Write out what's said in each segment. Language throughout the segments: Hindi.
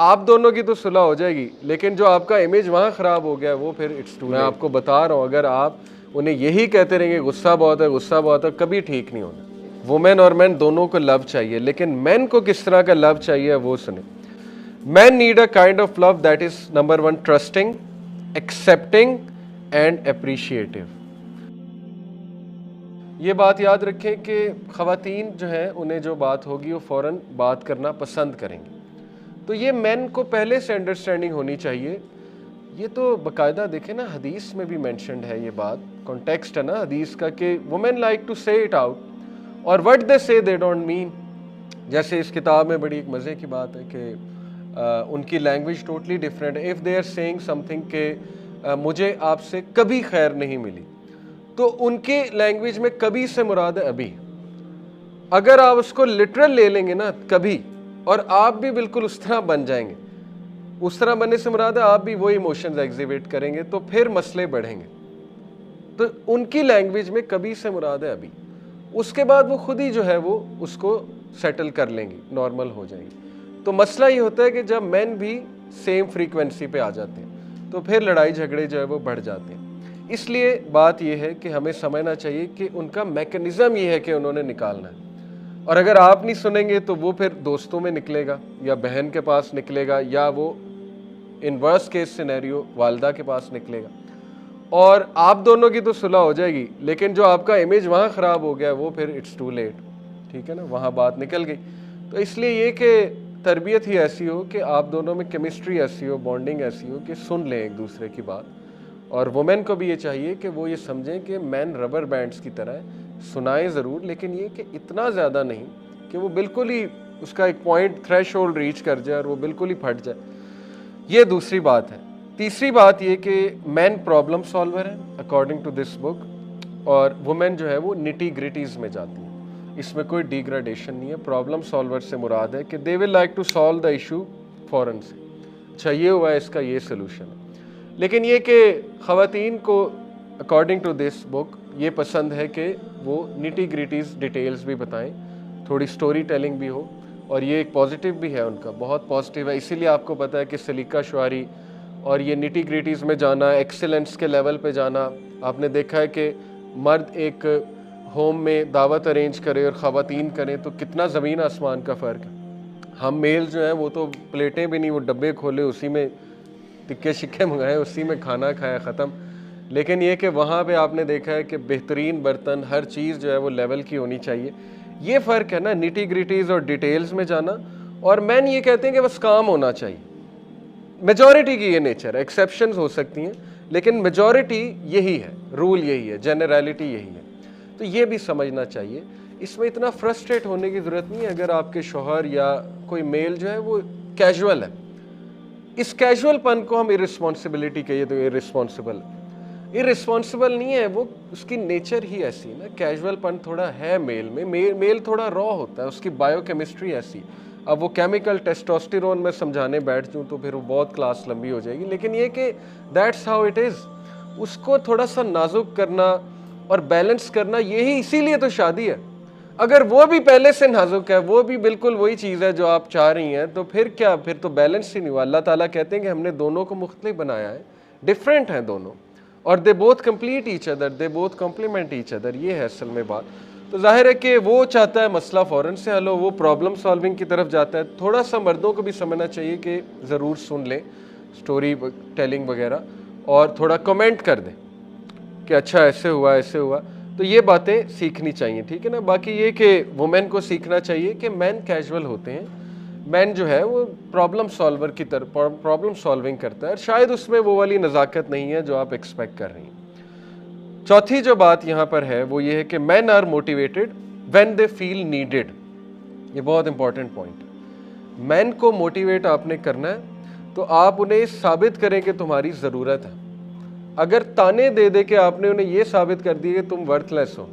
आप दोनों की तो सुलह हो जाएगी, लेकिन जो आपका इमेज वहाँ ख़राब हो गया वो फिर इट्स टू लेट। मैं आपको बता रहा हूँ, अगर आप उन्हें यही कहते रहेंगे गुस्सा बहुत है, गुस्सा बहुत है, कभी ठीक नहीं होगा। वुमेन और मैन दोनों को लव चाहिए, लेकिन मैन को किस तरह का लव चाहिए वो सुने। Man need a kind of love that is number 1 trusting, accepting and appreciative. ये बात याद रखें कि ख़वातीन जो हैं उन्हें जो बात होगी वो फ़ौरन बात करना पसंद करेंगी। तो ये मेन को पहले से अंडरस्टैंडिंग होनी चाहिए। ये तो बाकायदा देखें ना, हदीस में भी मेंशन्ड है ये बात, कॉन्टेक्स्ट है ना हदीस का कि वुमेन लाइक टू से इट आउट और व्हाट दे से दे डोंट मीन। जैसे इस किताब में बड़ी एक मज़े की बात है कि उनकी लैंग्वेज टोटली डिफरेंट है। If they are saying something के मुझे आपसे कभी खैर नहीं मिली, तो उनके लैंग्वेज में कभी से मुराद है अभी। अगर आप उसको लिटरल ले लेंगे ना कभी, और आप भी बिल्कुल उस तरह बन जाएंगे, उस तरह बनने से मुराद है आप भी वही इमोशंस एग्जिबिट करेंगे, तो फिर मसले बढ़ेंगे। तो उनकी लैंग्वेज में कभी से मुराद है अभी, उसके बाद वो खुद ही जो है वो उसको सेटल कर लेंगी, नॉर्मल हो जाएंगी। तो मसला ये होता है कि जब मैन भी सेम फ्रीक्वेंसी पे आ जाते हैं तो फिर लड़ाई झगड़े जो है वो बढ़ जाते हैं। इसलिए बात यह है कि हमें समझना चाहिए कि उनका मैकेनिज्म ये है कि उन्होंने निकालना है, और अगर आप नहीं सुनेंगे तो वो फिर दोस्तों में निकलेगा या बहन के पास निकलेगा, या वो इन वर्स्ट केस सिनेरियो वालदा के पास निकलेगा, और आप दोनों की तो सुलह हो जाएगी, लेकिन जो आपका इमेज वहाँ ख़राब हो गया वो फिर इट्स टू लेट। ठीक है ना, वहाँ बात निकल गई। तो इसलिए ये कि तरबियत ही ऐसी हो कि आप दोनों में केमिस्ट्री ऐसी हो, बॉन्डिंग ऐसी हो कि सुन लें एक दूसरे की बात। और वुमेन को भी ये चाहिए कि वो ये समझें कि मैन रबर बैंड्स की तरह है, सुनाएं ज़रूर, लेकिन ये कि इतना ज़्यादा नहीं कि वो बिल्कुल ही उसका एक पॉइंट थ्रेशोल्ड रीच कर जाए और वो बिल्कुल ही फट जाए। ये दूसरी बात है। तीसरी बात ये कि मैन प्रॉब्लम सॉल्वर है अकॉर्डिंग टू दिस बुक, और वुमेन जो है वो निटी ग्रिटीज़ में जाती है। इसमें कोई डिग्रेडेशन नहीं है। प्रॉब्लम सॉल्वर से मुराद है कि they will like to solve the issue फ़ौरन से, अच्छा ये हुआ है, इसका ये सोल्यूशन है। लेकिन ये कि ख़वातीन को अकॉर्डिंग टू दिस बुक ये पसंद है कि वो निटी ग्रिटीज़ डिटेल्स भी बताएं, थोड़ी स्टोरी टेलिंग भी हो, और ये एक पॉजिटिव भी है उनका, बहुत पॉजिटिव है। इसीलिए आपको पता है कि सलीका शुआरी और ये निटी ग्रिटीज़ में जाना, एक्सीलेंस के लेवल पे जाना, आपने देखा है कि मर्द एक होम में दावत अरेंज करे और ख़वातीन करें तो कितना ज़मीन आसमान का फ़र्क है। हम मेल जो हैं वो तो प्लेटें भी नहीं, वो डब्बे खोले उसी में टिक्के शिक्के मंगाए, उसी में खाना खाया, ख़त्म। लेकिन ये कि वहाँ पे आपने देखा है कि बेहतरीन बर्तन, हर चीज़ जो है वो लेवल की होनी चाहिए। ये फ़र्क है ना, निटी ग्रिटीज़ और डिटेल्स में जाना। और मैन ये कहते हैं कि बस काम होना चाहिए। मेजॉरिटी की ये नेचर है, एक्सेप्शंस हो सकती हैं, लेकिन मेजॉरिटी यही है, रूल यही है, जनरलिटी यही है। तो ये भी समझना चाहिए। इसमें इतना फ्रस्ट्रेट होने की ज़रूरत नहीं है अगर आपके शौहर या कोई मेल जो है वो कैजुअल है। इस कैजुअलपन को हम इरिस्पॉन्सिबिलिटी कहिए तो इरिस्पॉन्सिबल नहीं है, वो उसकी नेचर ही ऐसी है ना। कैजुअलपन थोड़ा है मेल में, मेल थोड़ा रॉ होता है, उसकी बायोकेमिस्ट्री ऐसी। अब वो केमिकल टेस्टोस्टेरोन में समझाने बैठ जाऊँ तो फिर वो बहुत क्लास लंबी हो जाएगी, लेकिन ये कि दैट्स हाउ इट इज़। उसको थोड़ा सा नाजुक करना और बैलेंस करना, यही इसीलिए तो शादी है। अगर वो भी पहले से नाजुक है, वो भी बिल्कुल वही चीज़ है जो आप चाह रही हैं, तो फिर क्या, फिर तो बैलेंस ही नहीं हुआ। अल्लाह ताला कहते हैं कि हमने दोनों को मुख्तलिफ बनाया है, डिफरेंट हैं दोनों, और they both complete each other, they both complement each other. ये है असल में बात। तो जाहिर है कि वो चाहता है मसला फ़ौरन से हल हो, वो प्रॉब्लम सॉल्विंग की तरफ जाता है। थोड़ा सा मर्दों को भी समझना चाहिए कि ज़रूर सुन लें स्टोरी टेलिंग वगैरह, और थोड़ा कमेंट कर दें कि अच्छा ऐसे हुआ ऐसे हुआ। तो ये बातें सीखनी चाहिए, ठीक है ना। बाकी ये कि वुमेन को सीखना चाहिए कि मैन कैजुअल होते हैं, मैन जो है वो प्रॉब्लम सॉल्वर की तरफ प्रॉब्लम सॉल्विंग करता है, शायद उसमें वो वाली नज़ाकत नहीं है जो आप एक्सपेक्ट कर रही हैं। चौथी जो बात यहाँ पर है वो ये है कि man are motivated when they feel needed. ये बहुत इंपॉर्टेंट पॉइंट है। मैन को मोटिवेट आपने करना है तो आप उन्हें साबित करें कि तुम्हारी ज़रूरत है। अगर ताने दे दे के आपने उन्हें यह साबित कर दिया कि तुम वर्थलेस हो,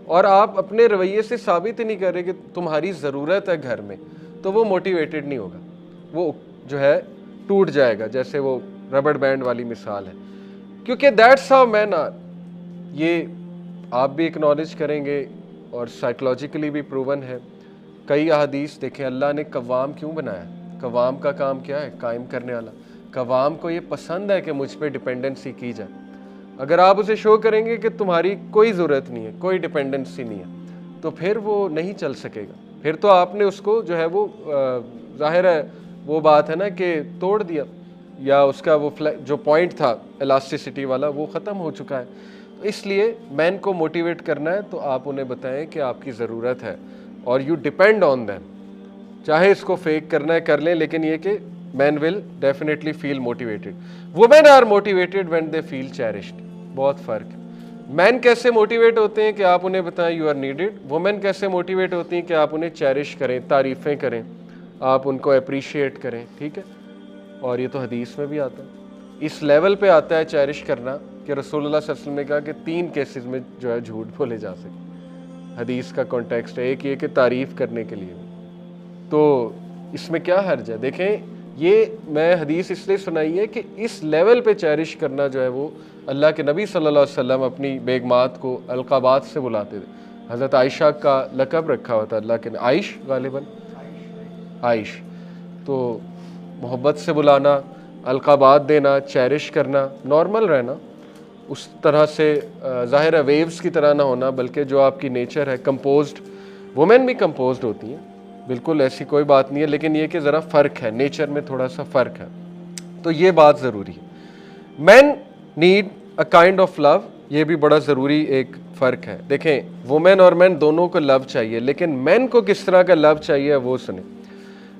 और आप अपने रवैये से साबित ही नहीं कर रहे कि तुम्हारी ज़रूरत है घर में, तो वो मोटिवेटेड नहीं होगा, वो जो है टूट जाएगा, जैसे वो रबड़ बैंड वाली मिसाल है। क्योंकि दैट्स हाउ मैन आर। ये आप भी एक्नॉलेज करेंगे और साइकोलॉजिकली भी प्रूवन है। कई अहादीस देखें, अल्लाह ने कव्वाम क्यों बनाया? कवाम का काम क्या है? कायम करने वाला। कवाम को ये पसंद है कि मुझ पे डिपेंडेंसी की जाए। अगर आप उसे शो करेंगे कि तुम्हारी कोई ज़रूरत नहीं है, कोई डिपेंडेंसी नहीं है, तो फिर वो नहीं चल सकेगा। फिर तो आपने उसको जो है वो ज़ाहिर है वो बात है ना कि तोड़ दिया, या उसका वो जो पॉइंट था इलास्टिसिटी वाला वो ख़त्म हो चुका है। तो इसलिए मैन को मोटिवेट करना है तो आप उन्हें बताएं कि आपकी ज़रूरत है और यू डिपेंड ऑन दैम। चाहे इसको फेक करना है कर लें, लेकिन ये कि man will definitely feel motivated. Women are motivated when they feel cherished. बहुत फ़र्क है। मैन कैसे मोटिवेट होते हैं कि आप उन्हें बताएं यू आर नीडेड। वुमेन कैसे मोटिवेट होती हैं कि आप उन्हें चेरिश करें, तारीफ़ें करें, आप उनको अप्रिशिएट करें। ठीक है, और ये तो हदीस में भी आता है। इस लेवल पे आता है चेरिश करना कि रसूलुल्लाह सल्लल्लाहु अलैहि वसल्लम ने कहा कि 3 केसेस में जो है झूठ बोले जा सके। हदीस का कॉन्टेक्स्ट है। एक ये कि तारीफ़ करने के लिए, तो इसमें क्या हर्ज है? देखें, ये मैं हदीस इसलिए सुनाई है कि इस लेवल पे चेरिश करना जो है वो अल्लाह के नबी सल्लल्लाहु अलैहि वसल्लम अपनी बेगमात को अलक़ाबात से बुलाते थे। हज़रत आयशा का लक़ब रखा हुआ था अल्लाह के, आइश गालिबन, आइश। तो मोहब्बत से बुलाना, अलक़ाबात देना, चेरिश करना, नॉर्मल रहना, उस तरह से ज़ाहिर है वेव्स की तरह ना होना, बल्कि जो आपकी नेचर है कंपोज्ड। वुमेन भी कंपोज्ड होती हैं, बिल्कुल ऐसी कोई बात नहीं है, लेकिन ये कि ज़रा फ़र्क है, नेचर में थोड़ा सा फ़र्क है, तो ये बात ज़रूरी है। Man need a kind of love, ये भी बड़ा ज़रूरी एक फ़र्क है। देखें, वुमेन और मैन दोनों को लव चाहिए, लेकिन मैन को किस तरह का लव चाहिए वो सुने।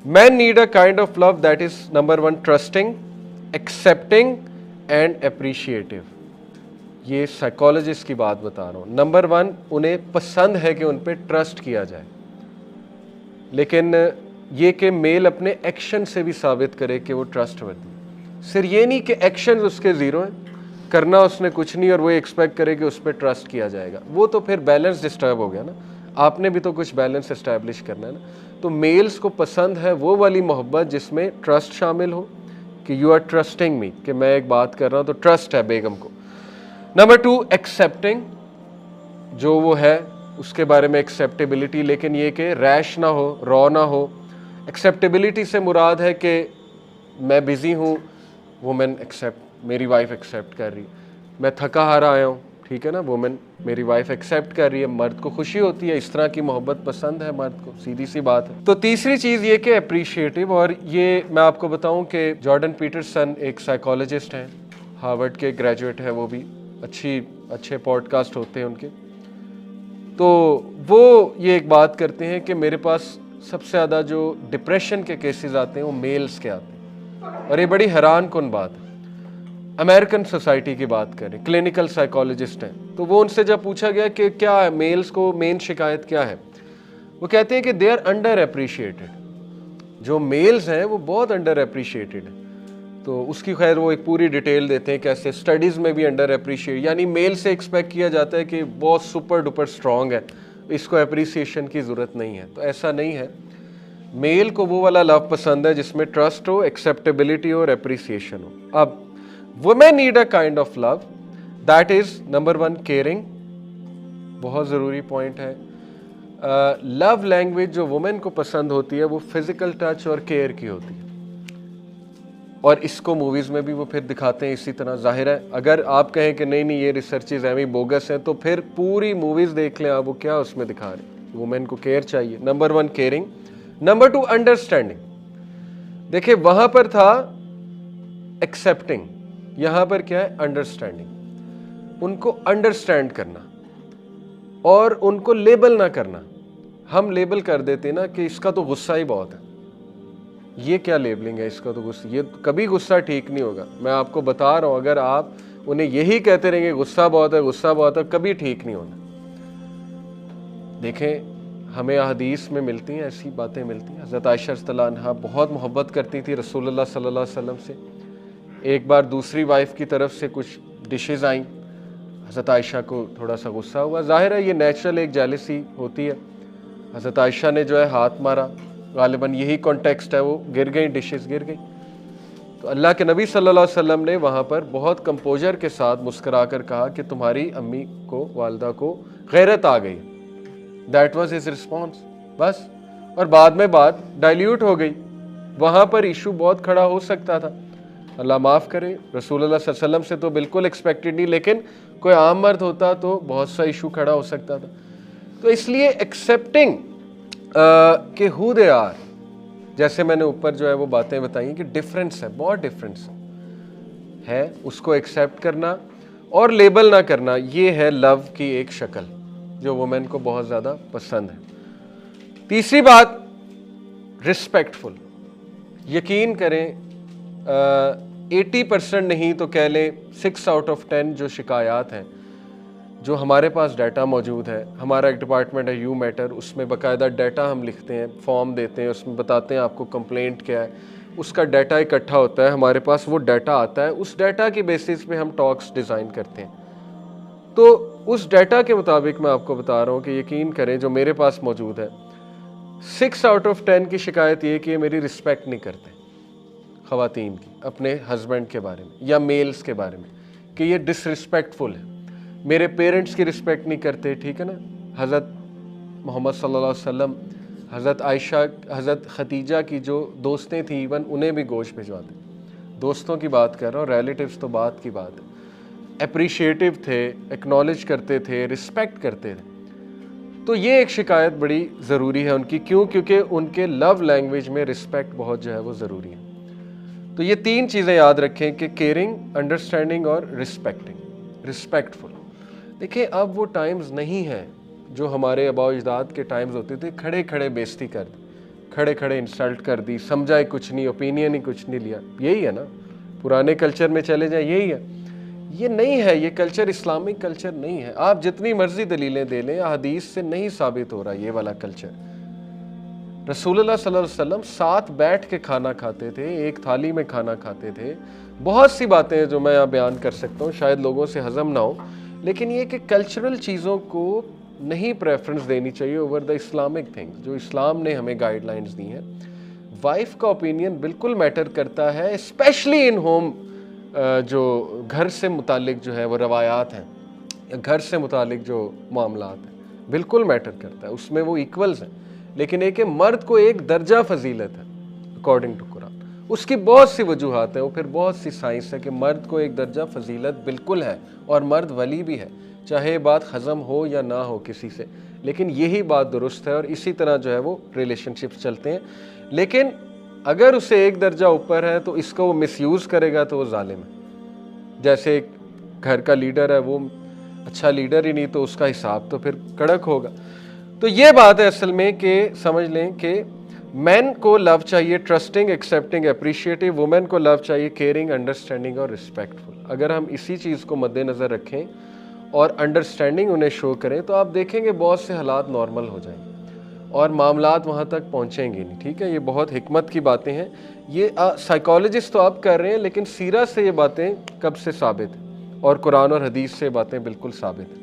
Man need a kind of love that is number 1 trusting, accepting and appreciative. ये साइकोलॉजिस्ट की बात बता रहा हूँ। नंबर 1, उन्हें पसंद है कि उन पर ट्रस्ट किया जाए, लेकिन ये कि मेल अपने एक्शन से भी साबित करे कि वो ट्रस्टवर्दी है। सिर्फ ये नहीं कि एक्शन उसके ज़ीरो हैं, करना उसने कुछ नहीं और वो एक्सपेक्ट करे कि उस पर ट्रस्ट किया जाएगा, वो तो फिर बैलेंस डिस्टर्ब हो गया ना। आपने भी तो कुछ बैलेंस इस्टेब्लिश करना है ना। तो मेल्स को पसंद है वो वाली मोहब्बत जिसमें ट्रस्ट शामिल हो, कि यू आर ट्रस्टिंग मी, कि मैं एक बात कर रहा हूँ तो ट्रस्ट है बेगम को। नंबर 2, एक्सेप्टिंग, जो वो है उसके बारे में एक्सेप्टेबिलिटी, लेकिन ये कि रैश ना हो, रॉ ना हो। एक्सेप्टेबिलिटी से मुराद है कि मैं बिज़ी हूँ, वुमेन एक्सेप्ट, मेरी वाइफ एक्सेप्ट कर रही, मैं थका हारा आया हूँ, ठीक है ना, वुमेन मेरी वाइफ एक्सेप्ट कर रही है, मर्द को खुशी होती है, इस तरह की मोहब्बत पसंद है मर्द को, सीधी सी बात है। तो तीसरी चीज़ ये कि अप्रिशिएटिव, और ये मैं आपको बताऊँ कि जॉर्डन पीटरसन एक साइकोलॉजिस्ट हैं, हार्वर्ड के ग्रेजुएट है, वो भी अच्छे पॉडकास्ट होते हैं उनके। तो वो ये एक बात करते हैं कि मेरे पास सबसे ज़्यादा जो डिप्रेशन के केसेस आते हैं वो मेल्स के आते हैं, और ये बड़ी हैरान कुन बात है। अमेरिकन सोसाइटी की बात करें, क्लिनिकल साइकोलॉजिस्ट हैं, तो वो उनसे जब पूछा गया कि क्या है मेल्स को मेन शिकायत क्या है, वो कहते हैं कि दे आर अंडर अप्रिशिएटेड। जो मेल्स हैं वो बहुत अंडर अप्रिशिएटेड है। तो उसकी खैर वो एक पूरी डिटेल देते हैं कैसे स्टडीज़ में भी अंडर अप्रिशिएट, यानी मेल से एक्सपेक्ट किया जाता है कि बहुत सुपर डुपर स्ट्रॉन्ग है, इसको अप्रिसिएशन की ज़रूरत नहीं है। तो ऐसा नहीं है। मेल को वो वाला लव पसंद है जिसमें ट्रस्ट हो, एक्सेप्टेबिलिटी हो और अप्रिसिएशन हो। अब women need a kind of love that is number 1 caring, बहुत ज़रूरी पॉइंट है। लव लैंग्वेज जो वुमेन को पसंद होती है वो फिज़िकल टच और केयर की होती है, और इसको मूवीज़ में भी वो फिर दिखाते हैं इसी तरह। जाहिर है अगर आप कहें कि नहीं ये रिसर्चेज एवं बोगस हैं, तो फिर पूरी मूवीज़ देख लें आप, वो क्या उसमें दिखा रहे हैं। वुमेन को केयर चाहिए, नंबर 1 केयरिंग, नंबर 2 अंडरस्टैंडिंग। देखिए वहाँ पर था एक्सेप्टिंग, यहाँ पर क्या है अंडरस्टैंडिंग। उनको अंडरस्टैंड करना और उनको लेबल ना करना। हम लेबल कर देते ना कि इसका तो गुस्सा ही बहुत है, ये क्या लेबलिंग है, इसका तो गुस्सा, ये कभी गुस्सा ठीक नहीं होगा। मैं आपको बता रहा हूँ, अगर आप उन्हें यही कहते रहेंगे गुस्सा बहुत है, गुस्सा बहुत है, कभी ठीक नहीं होना। देखें हमें हदीस में मिलती हैं, ऐसी बातें मिलती हैं। हज़रत आयशा रज़ियल्लाहु अन्हा बहुत मोहब्बत करती थी रसूलुल्लाह सल्लल्लाहु अलैहि वसल्लम से। एक बार दूसरी वाइफ की तरफ से कुछ डिशेज़ आईं, हज़रत आयशा को थोड़ा सा गुस्सा हुआ। ज़ाहिर है ये नेचुरल एक जेलसी होती है। हज़रत आयशा ने जो है हाथ मारा, गालिबन यही कॉन्टेक्स्ट है, वो गिर गई, डिशेस गिर गई। तो अल्लाह के नबी सल्लल्लाहु अलैहि वसल्लम ने वहाँ पर बहुत कंपोजर के साथ मुस्करा कर कहा कि तुम्हारी अम्मी को, वालदा को गैरत आ गई। दैट वाज हिज रिस्पॉन्स, बस। और बाद में बात डाइल्यूट हो गई। वहाँ पर इशू बहुत खड़ा हो सकता था, अल्लाह माफ़ करे, रसूलुल्लाह सल्लल्लाहु अलैहि वसल्लम से तो बिल्कुल एक्सपेक्टेड नहीं, लेकिन कोई आम मर्द होता तो बहुत सा इशू खड़ा हो सकता था। तो इसलिए एक्सेप्टिंग कि हु दे आर, जैसे मैंने ऊपर जो है वो बातें बताई कि डिफरेंस है, बहुत डिफरेंस है, उसको एक्सेप्ट करना और लेबल ना करना, ये है लव की एक शक्ल जो वुमेन को बहुत ज़्यादा पसंद है। तीसरी बात, रिस्पेक्टफुल। यकीन करें 80% नहीं तो कह लें 6 आउट ऑफ 10 जो शिकायत हैं, जो हमारे पास डाटा मौजूद है, हमारा एक डिपार्टमेंट है यू मैटर, उसमें बाकायदा डाटा हम लिखते हैं, फॉर्म देते हैं, उसमें बताते हैं आपको कंप्लेंट क्या है, उसका डाटा इकट्ठा होता है हमारे पास, वो डाटा आता है, उस डाटा की बेसिस पे हम टॉक्स डिज़ाइन करते हैं। तो उस डाटा के मुताबिक मैं आपको बता रहा हूँ कि यकीन करें जो मेरे पास मौजूद है, 6 आउट ऑफ 10 की शिकायत ये कि ये मेरी रिस्पेक्ट नहीं करते ख़वातीन की अपने हस्बैंड के बारे में या मेल्स के बारे में, कि ये डिसरिस्पेक्टफुल है, मेरे पेरेंट्स की रिस्पेक्ट नहीं करते, ठीक है ना। हज़रत मोहम्मद सल्लल्लाहु अलैहि वसल्लम, हज़रत आयशा, हज़रत खदीजा की जो दोस्तें थी, इवन उन्हें भी गोश्त भिजवाते, दोस्तों की बात कर रहा हूँ, रिलेटिव्स तो बात की बात है, अप्रिशिएटिव थे, एक्नॉलेज करते थे, रिस्पेक्ट करते थे। तो ये एक शिकायत बड़ी ज़रूरी है उनकी, क्यों? क्योंकि उनके लव लैंग्वेज में रिस्पेक्ट बहुत जो है वो ज़रूरी है। तो ये 3 चीज़ें याद रखें कि केयरिंग, अंडरस्टैंडिंग और रिस्पेक्टिंग, रिस्पेक्टफुल। देखिए अब वो टाइम्स नहीं है जो हमारे आबा अजदाद के टाइम्स होते थे, खड़े खड़े बेइज्जती कर दी, खड़े खड़े इंसल्ट कर दी, समझा ही कुछ नहीं, ओपिनियन ही कुछ नहीं लिया, यही है ना। पुराने कल्चर में चले जाए यही है, ये नहीं है, ये कल्चर इस्लामिक कल्चर नहीं है। आप जितनी मर्जी दलीलें दे लें, हदीस से नहीं साबित हो रहा ये वाला कल्चर। रसूलुल्लाह सल्लल्लाहु अलैहि वसल्लम साथ बैठ के खाना खाते थे, एक थाली में खाना खाते थे। बहुत सी बातें हैं जो मैं यहाँ बयान कर सकता हूँ, शायद लोगों से हजम ना हो, लेकिन ये कि कल्चरल चीज़ों को नहीं प्रेफरेंस देनी चाहिए ओवर द इस्लामिक थिंग्स, जो इस्लाम ने हमें गाइडलाइंस दी हैं। वाइफ का ओपिनियन बिल्कुल मैटर करता है, स्पेशली इन होम, जो घर से मुतालिक जो है वो रवायात हैं, या घर से मुतालिक जो मामलात हैं, बिल्कुल मैटर करता है, उसमें वो इक्वल्स हैं। लेकिन एक मर्द को एक दर्जा फजीलत है अकॉर्डिंग टू कुरान, उसकी बहुत सी वजूहात हैं, वो फिर बहुत सी साइंस है कि मर्द को एक दर्जा फजीलत बिल्कुल है, और मर्द वली भी है, चाहे बात हजम हो या ना हो किसी से, लेकिन यही बात दुरुस्त है, और इसी तरह जो है वो रिलेशनशिप्स चलते हैं। लेकिन अगर उसे एक दर्जा ऊपर है तो इसको वो मिसयूज़ करेगा तो वो जालिम है। जैसे एक घर का लीडर है, वो अच्छा लीडर ही नहीं तो उसका हिसाब तो फिर कड़क होगा। तो ये बात है असल में कि समझ लें कि मैन को लव चाहिए ट्रस्टिंग, एक्सेप्टिंग, अप्रिशिएटिव, वुमेन को लव चाहिए केयरिंग, अंडरस्टैंडिंग और रिस्पेक्टफुल। अगर हम इसी चीज़ को मद्देनज़र रखें और अंडरस्टैंडिंग उन्हें शो करें तो आप देखेंगे बहुत से हालात नॉर्मल हो जाएंगे और मामलात वहाँ तक पहुँचेंगे नहीं। ठीक है, ये बहुत हिकमत की बातें हैं, ये साइकोलॉजिस्ट तो आप कर रहे हैं, लेकिन सीरा से ये बातें कब से साबित हैं और कुरान और हदीस से बातें बिल्कुल साबित हैं।